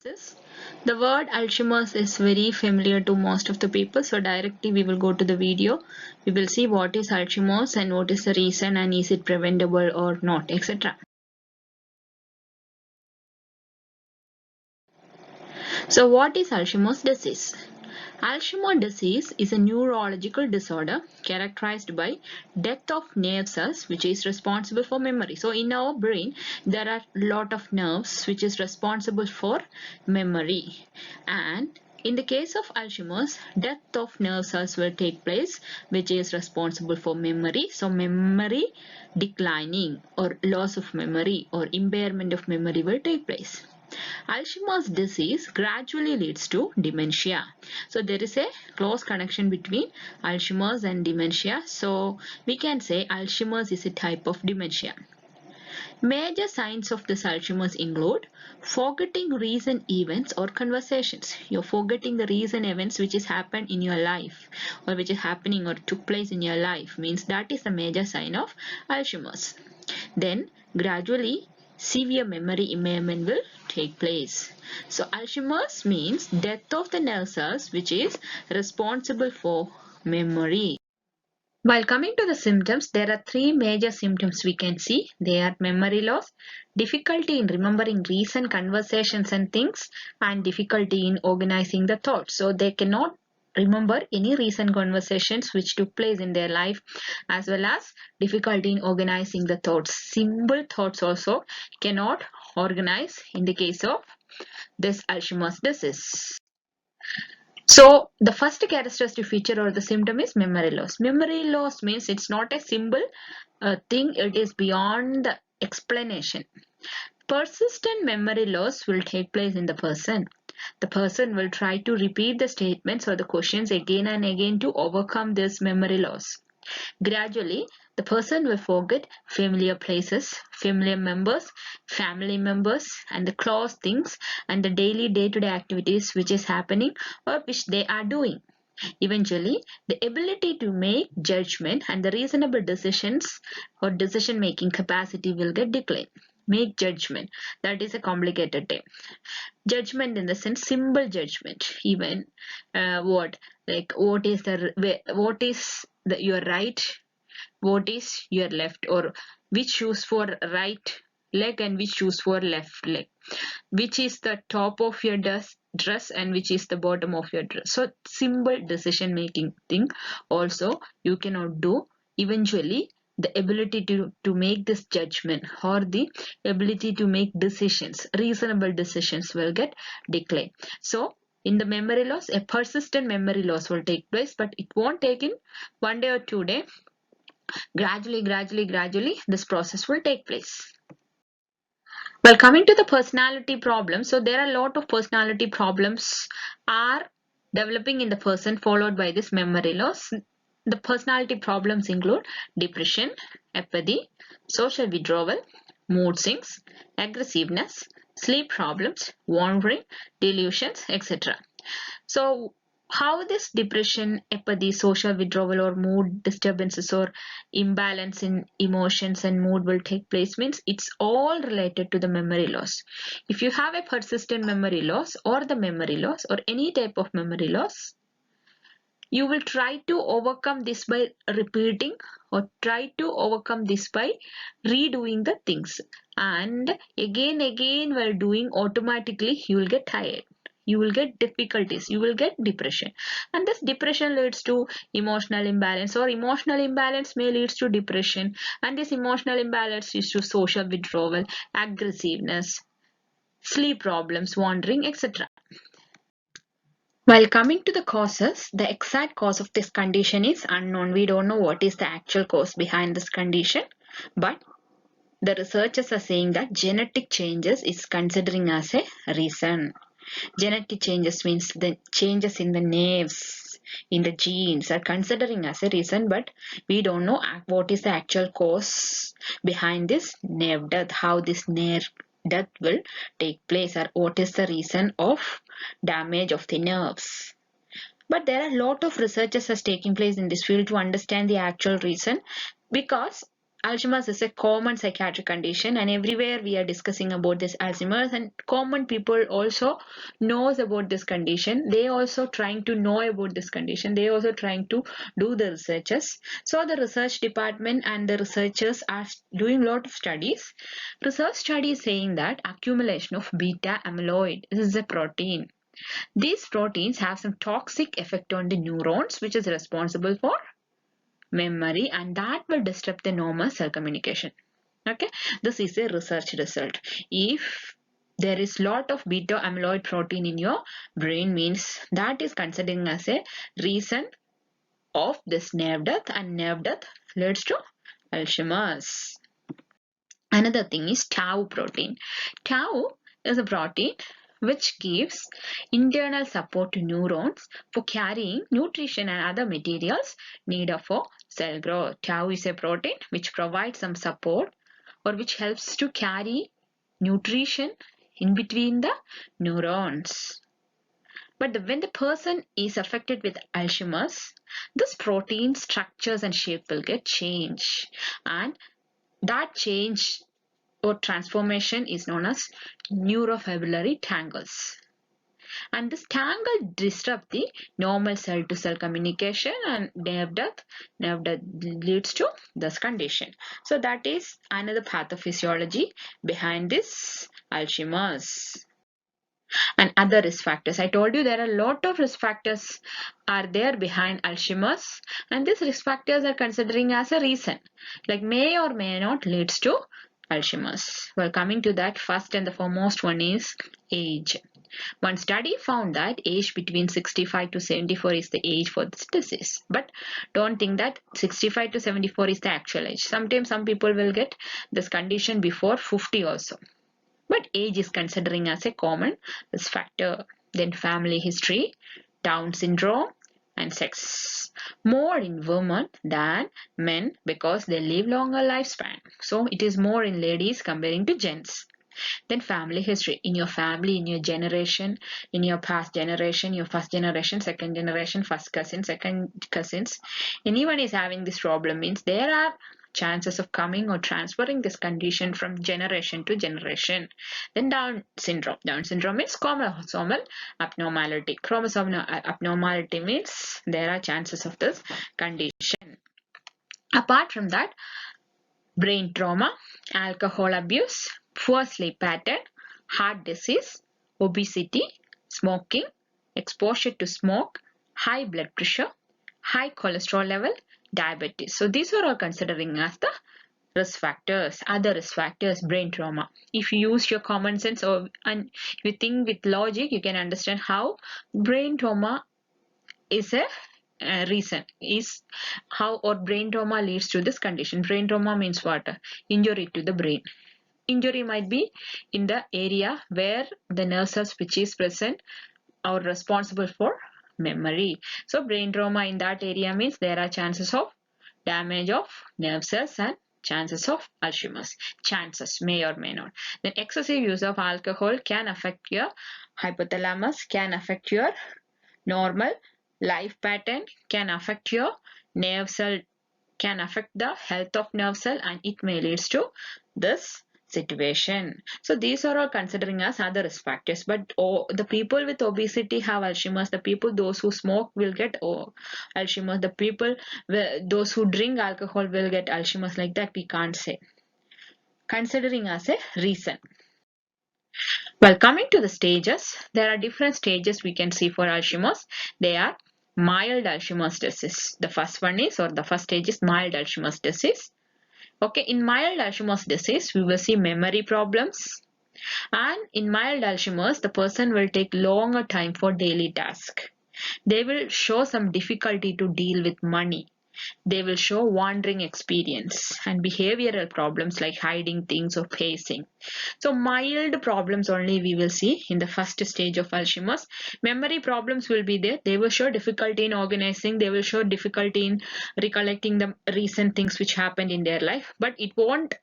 diseases. The word Alzheimer's is very familiar to most of the people, so directly we will go to the video. We will see what is Alzheimer's and what is the reason and is it preventable or not, etc. So what is Alzheimer's disease? Alzheimer's disease is a neurological disorder characterized by death of nerve cells which is responsible for memory. So in our brain there are a lot of nerves which is responsible for memory, and in the case of Alzheimer's, death of nerve cells will take place which is responsible for memory. So memory declining or loss of memory or impairment of memory will take place. Alzheimer's disease gradually leads to dementia. So there is a close connection between Alzheimer's and dementia. So we can say Alzheimer's is a type of dementia. Major signs of this Alzheimer's include forgetting recent events or conversations. You're forgetting the recent events which has happened in your life or which is happening or took place in your life, means that is a major sign of Alzheimer's. Then gradually severe memory impairment will take place. So Alzheimer's means death of the nerve cells which is responsible for memory. While coming to the symptoms, there are three major symptoms we can see. They are memory loss, difficulty in remembering recent conversations and things, and difficulty in organizing the thoughts. So they cannot remember any recent conversations which took place in their life, as well as difficulty in organizing the thoughts. Simple thoughts also cannot organize in the case of this Alzheimer's disease. So the first characteristic feature or the symptom is memory loss. Memory loss means it's not a simple thing, it is beyond the explanation. Persistent memory loss will take place in the person. The person will try to repeat the statements or the questions again and again to overcome this memory loss. Gradually, the person will forget familiar places, familiar members, family members, and the close things and the daily day-to-day activities which is happening or which they are doing. Eventually, the ability to make judgment and the reasonable decisions or decision-making capacity will get declined. Make judgment, that is a complicated term. Judgment in the sense simple judgment, even what is your right, what is your left, or which shoes for right leg and which shoes for left leg, which is the top of your dress and which is the bottom of your dress. So simple decision making thing also you cannot do. Eventually the ability to make this judgment or the ability to make decisions, reasonable decisions, will get declined. So in the memory loss, a persistent memory loss will take place, but it won't take in 1 day or 2 days. Gradually this process will take place. Well, coming to the personality problem, so there are a lot of personality problems are developing in the person followed by this memory loss. The personality problems include depression, apathy, social withdrawal, mood swings, aggressiveness, sleep problems, wandering, delusions, etc. So how this depression, apathy, social withdrawal or mood disturbances or imbalance in emotions and mood will take place means it's all related to the memory loss. If you have a persistent memory loss or the memory loss or any type of memory loss, you will try to overcome this by repeating or try to overcome this by redoing the things, and again while doing, automatically you will get tired, you will get difficulties, you will get depression, and this depression leads to emotional imbalance, or emotional imbalance may leads to depression, and this emotional imbalance leads to social withdrawal, aggressiveness, sleep problems, wandering, etc. While coming to the causes, the exact cause of this condition is unknown. We don't know what is the actual cause behind this condition, but the researchers are saying that genetic changes is considering as a reason. Genetic changes means the changes in the nerves, in the genes are considering as a reason, but we don't know what is the actual cause behind this nerve death, how this nerve death will take place, or what is the reason of damage of the nerves. But there are a lot of researches that's taking place in this field to understand the actual reason, because Alzheimer's is a common psychiatric condition, and everywhere we are discussing about this Alzheimer's, and common people also knows about this condition. They also trying to know about this condition. They also trying to do the researches. So the research department and the researchers are doing a lot of studies. Research studies saying that accumulation of beta amyloid, this is a protein. These proteins have some toxic effect on the neurons, which is responsible for memory, and that will disrupt the normal cell communication. Okay, this is a research result. If there is lot of beta amyloid protein in your brain, means that is considered as a reason of this nerve death, and nerve death leads to Alzheimer's. Another thing is tau protein. Tau is a protein which gives internal support to neurons for carrying nutrition and other materials needed for cell growth. Tau is a protein which provides some support or which helps to carry nutrition in between the neurons. But when the person is affected with Alzheimer's, this protein structures and shape will get changed, and that change or transformation is known as neurofibrillary tangles. And this tangle disrupt the normal cell-to-cell communication, and nerve death leads to this condition. So that is another pathophysiology behind this Alzheimer's. And other risk factors. I told you there are a lot of risk factors are there behind Alzheimer's, and these risk factors are considering as a reason, like may or may not leads to Alzheimer's. Well, coming to that, first and the foremost one is age. One study found that age between 65 to 74 is the age for this disease. But don't think that 65 to 74 is the actual age. Sometimes some people will get this condition before 50 also. But age is considering as a common risk factor. Then family history, Down syndrome, and sex. More in women than men because they live longer lifespan. So it is more in ladies comparing to gents. Then family history, in your family, in your generation, in your past generation, your first generation, second generation, first cousin, second cousins, anyone is having this problem, means there are chances of coming or transferring this condition from generation to generation. Then Down syndrome. Down syndrome is chromosomal abnormality. Chromosomal abnormality means there are chances of this condition. Apart from that, brain trauma, alcohol abuse, poor sleep pattern, heart disease, obesity, smoking, exposure to smoke, high blood pressure, high cholesterol level, diabetes. So these are all considering as the risk factors. Other risk factors, brain trauma. If you use your common sense and you think with logic, you can understand how brain trauma is a reason, is how or brain trauma leads to this condition. Brain trauma means what? Injury to the brain. Injury might be in the area where the nerve cells which is present are responsible for memory. So brain trauma in that area means there are chances of damage of nerve cells and chances of Alzheimer's. Chances, may or may not. Then excessive use of alcohol can affect your hypothalamus, can affect your normal life pattern, can affect your nerve cell, can affect the health of nerve cell, and it may lead to this situation. So these are all considering as other risk factors. But the people with obesity have Alzheimer's. The people, those who smoke will get Alzheimer's. The people, those who drink alcohol will get Alzheimer's. Like that we can't say. Considering as a reason. Well, coming to the stages, there are different stages we can see for Alzheimer's. They are mild Alzheimer's disease. The first one is, or the first stage is mild Alzheimer's disease. Okay, in mild Alzheimer's disease, we will see memory problems. And in mild Alzheimer's, the person will take longer time for daily tasks. They will show some difficulty to deal with money. They will show wandering experience and behavioral problems like hiding things or pacing. So mild problems only we will see in the first stage of Alzheimer's. Memory problems will be there. They will show difficulty in organizing. They will show difficulty in recollecting the recent things which happened in their life. But it won't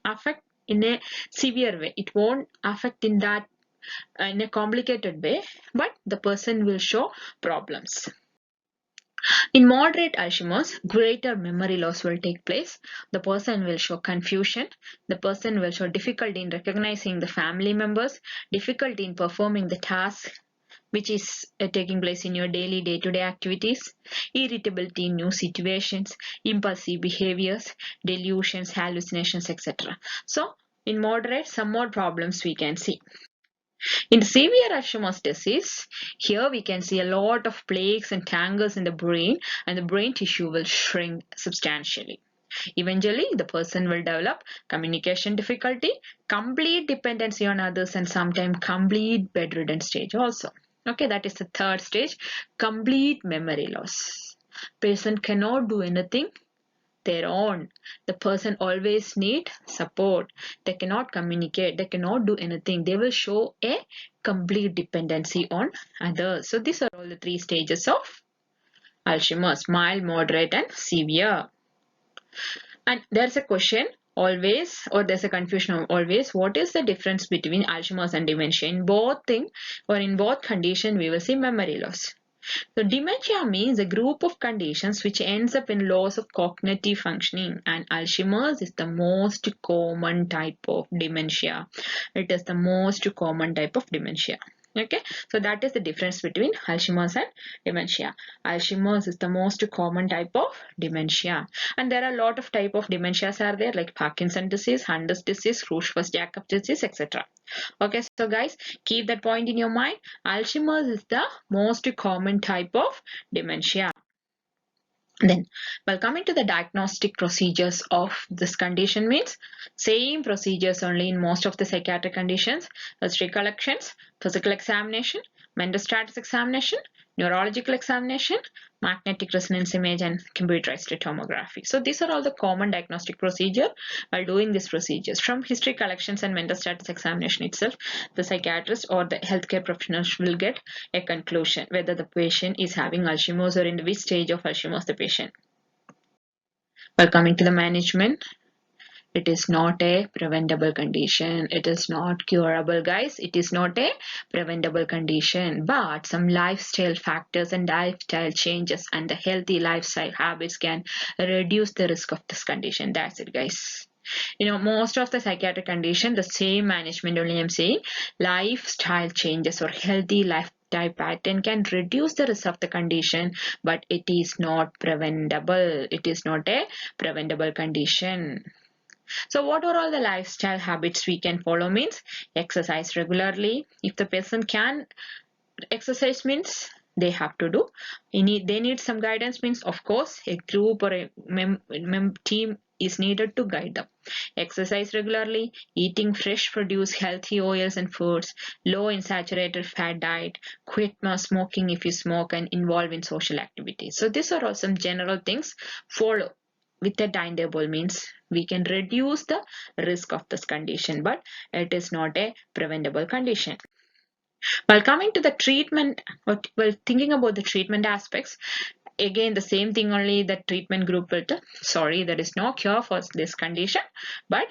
affect in a severe way. It won't affect in that in a complicated way. But the person will show problems. In moderate Alzheimer's, greater memory loss will take place. The person will show confusion. The person will show difficulty in recognizing the family members, difficulty in performing the task which is taking place in your daily day-to-day activities, irritability in new situations, impulsive behaviors, delusions, hallucinations, etc. So, in moderate, some more problems we can see. In severe Alzheimer's disease, here we can see a lot of plaques and tangles in the brain, and the brain tissue will shrink substantially. Eventually, the person will develop communication difficulty, complete dependency on others, and sometimes complete bedridden stage also. Okay, that is the third stage, complete memory loss. Patient cannot do anything their own. The person always need support. They cannot communicate. They cannot do anything. They will show a complete dependency on others. So these are all the three stages of Alzheimer's: mild, moderate, and severe. And there's a question always, or there's a confusion always, what is the difference between Alzheimer's and dementia? In both thing, or in both condition, we will see memory loss. So dementia means a group of conditions which ends up in loss of cognitive functioning, and Alzheimer's is the most common type of dementia. It is the most common type of dementia. Okay, so that is the difference between Alzheimer's and dementia. Alzheimer's is the most common type of dementia, and there are a lot of type of dementias are there, like Parkinson disease, Hunter's disease, Creutzfeldt-Jakob disease, etc. Okay, so guys, keep that point in your mind. Alzheimer's is the most common type of dementia. Then, while coming to the diagnostic procedures of this condition means same procedures only in most of the psychiatric conditions: history collections, physical examination, mental status examination, neurological examination, magnetic resonance image, and computerized tomography. So these are all the common diagnostic procedure while doing these procedures. From history collections and mental status examination itself, the psychiatrist or the healthcare professionals will get a conclusion whether the patient is having Alzheimer's or in which stage of Alzheimer's the patient. While coming to the management, it is not a preventable condition. It is not curable, guys. It is not a preventable condition. But some lifestyle factors and lifestyle changes and the healthy lifestyle habits can reduce the risk of this condition. That's it, guys. Most of the psychiatric condition, the same management only I'm saying. Lifestyle changes or healthy lifestyle pattern can reduce the risk of the condition, but it is not preventable. It is not a preventable condition. So what are all the lifestyle habits we can follow means exercise regularly. If the person can exercise means they have to do. They need some guidance means of course a group or a team is needed to guide them. Exercise regularly, eating fresh produce, healthy oils and foods, low in saturated fat diet, quit smoking if you smoke, and involve in social activities. So these are all some general things follow with a timetable means we can reduce the risk of this condition, but it is not a preventable condition. While coming to the treatment, while thinking about the treatment aspects, again the same thing only, the treatment group will tell, sorry, there is no cure for this condition, but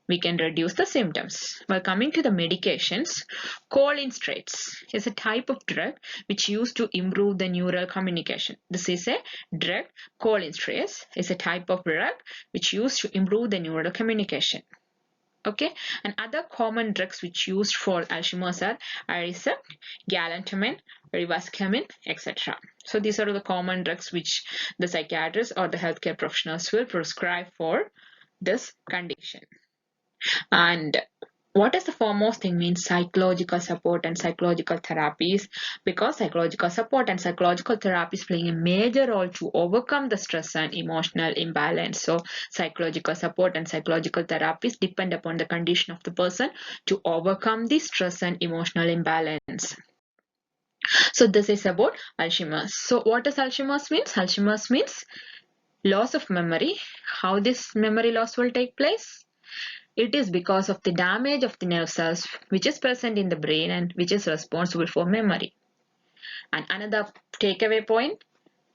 we can reduce the symptoms. While coming to the medications, cholinesterase is a type of drug which used to improve the neural communication. This is a drug. Cholinesterase is a type of drug which used to improve the neural communication. Okay, and other common drugs which used for Alzheimer's are Aricept, galantamine, rivastigmine, etc. So these are the common drugs which the psychiatrists or the healthcare professionals will prescribe for this condition. And what is the foremost thing means psychological support and psychological therapies, because psychological support and psychological therapy is playing a major role to overcome the stress and emotional imbalance. So psychological support and psychological therapies depend upon the condition of the person to overcome the stress and emotional imbalance. So this is about Alzheimer's. So what does Alzheimer's means? Alzheimer's means loss of memory. How this memory loss will take place? It is because of the damage of the nerve cells which is present in the brain and which is responsible for memory. And another takeaway point,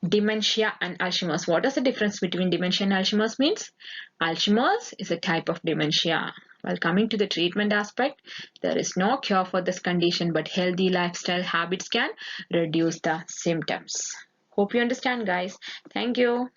dementia and Alzheimer's. What is the difference between dementia and Alzheimer's means? Alzheimer's is a type of dementia. While coming to the treatment aspect, there is no cure for this condition, but healthy lifestyle habits can reduce the symptoms. Hope you understand, guys. Thank you.